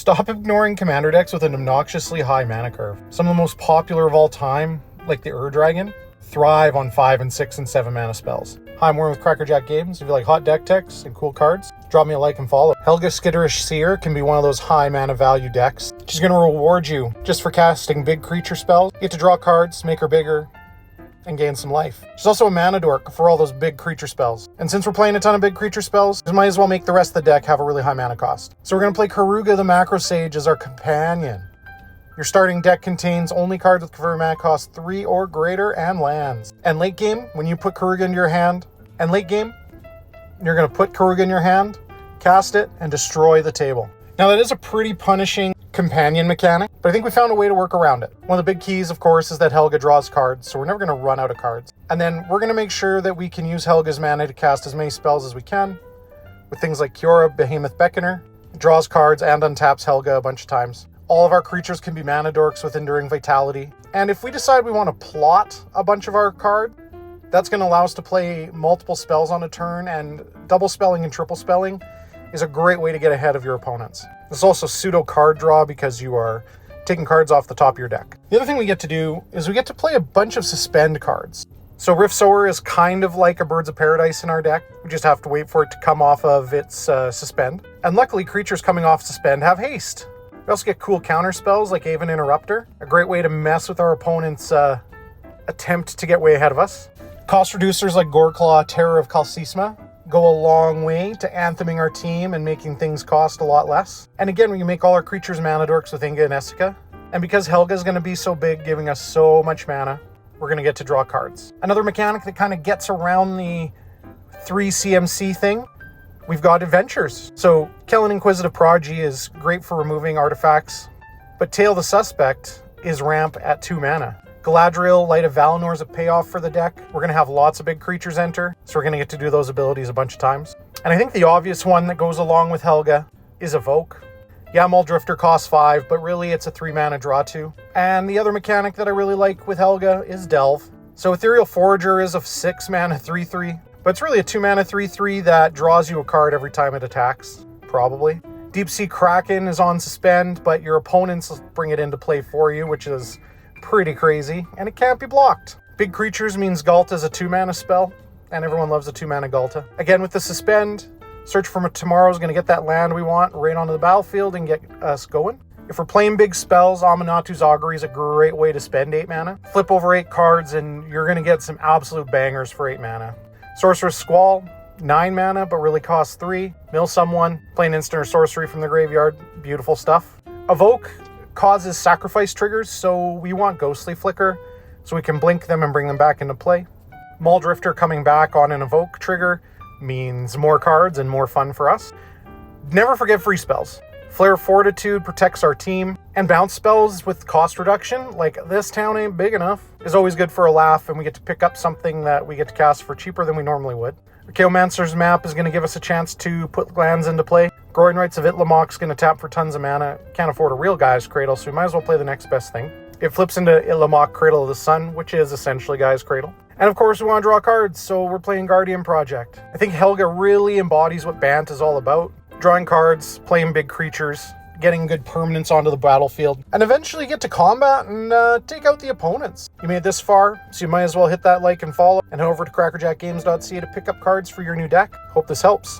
Stop ignoring commander decks with an obnoxiously high mana curve. Some of the most popular of all time, like the Dragon, thrive on 5 and 6 and 7 mana spells. Hi, I'm Warren with Crackerjack Games. If you like hot deck techs and cool cards, drop me a like and follow. Helga Skitterish Seer can be one of those high mana value decks. She's going to reward you just for casting big creature spells. You get to draw cards, make her bigger, and gain some life. She's also a mana dork for all those big creature spells. And since we're playing a ton of big creature spells, we might as well make the rest of the deck have a really high mana cost. So we're going to play Helga the Macro Sage as our companion. Your starting deck contains only cards with converted mana cost 3 or greater and lands. And late game, when you put Helga into your hand, you're going to put Helga in your hand, cast it, and destroy the table. Now that is a pretty punishing companion mechanic, but I think we found a way to work around it. One of the big keys, of course, is that Helga draws cards, so we're never going to run out of cards. And then we're going to make sure that we can use Helga's mana to cast as many spells as we can, with things like Kiora, Behemoth Beckoner, draws cards and untaps Helga a bunch of times. All of our creatures can be mana dorks with Enduring Vitality. And if we decide we want to plot a bunch of our card, that's going to allow us to play multiple spells on a turn, and double spelling and triple spelling is a great way to get ahead of your opponents. There's also pseudo card draw because you are taking cards off the top of your deck. The other thing we get to do is we get to play a bunch of suspend cards. So Rift Sower is kind of like a Birds of Paradise in our deck. We just have to wait for it to come off of its suspend. And luckily, creatures coming off suspend have haste. We also get cool counter spells like Aven Interrupter, a great way to mess with our opponent's attempt to get way ahead of us. Cost reducers like Goreclaw, Terror of Kalsisma go a long way to antheming our team and making things cost a lot less. And again, we can make all our creatures mana dorks with Inga and Essica. And because Helga is going to be so big, giving us so much mana, we're going to get to draw cards. Another mechanic that kind of gets around the 3 CMC thing, we've got adventures. So Kellen Inquisitive Prodigy is great for removing artifacts, but Tail the Suspect is ramp at 2 mana. Galadriel, Light of Valinor is a payoff for the deck. We're going to have lots of big creatures enter, so we're going to get to do those abilities a bunch of times. And I think the obvious one that goes along with Helga is Evoke. Yeah, Muldrifter costs 5, but really it's a 3 mana draw 2. And the other mechanic that I really like with Helga is Delve. So Ethereal Forager is a 6 mana 3/3, but it's really a 2 mana 3/3 that draws you a card every time it attacks, probably. Deep Sea Kraken is on suspend, but your opponents bring it into play for you, which is pretty crazy, and it can't be blocked. Big creatures means Ghalta is a 2 mana spell, and everyone loves a 2 mana Ghalta. Again, with the suspend, Search for Tomorrow is going to get that land we want right onto the battlefield and get us going. If we're playing big spells, Aminatu's Augury is a great way to spend 8 mana. Flip over 8 cards and you're going to get some absolute bangers for 8 mana. Sorcerer's Squall, 9 mana, but really costs 3. Mill someone, play an instant or sorcery from the graveyard, beautiful stuff. Evoke causes sacrifice triggers, so we want Ghostly Flicker, so we can blink them and bring them back into play. Muldrifter coming back on an Evoke trigger means more cards and more fun for us. Never forget free spells. Flare Fortitude protects our team, and bounce spells with cost reduction, like This Town Ain't Big Enough, is always good for a laugh, and we get to pick up something that we get to cast for cheaper than we normally would. Chaomancer's Map is going to give us a chance to put lands into play. Groin Rights of Itlimoc is going to tap for tons of mana. Can't afford a real Guy's Cradle, so we might as well play the next best thing. It flips into Itlimoc Cradle of the Sun, which is essentially Guy's Cradle. And of course, we want to draw cards, so we're playing Guardian Project. I think Helga really embodies what Bant is all about. Drawing cards, playing big creatures, getting good permanence onto the battlefield, and eventually get to combat and take out the opponents. You made it this far, so you might as well hit that like and follow, and head over to crackerjackgames.ca to pick up cards for your new deck. Hope this helps.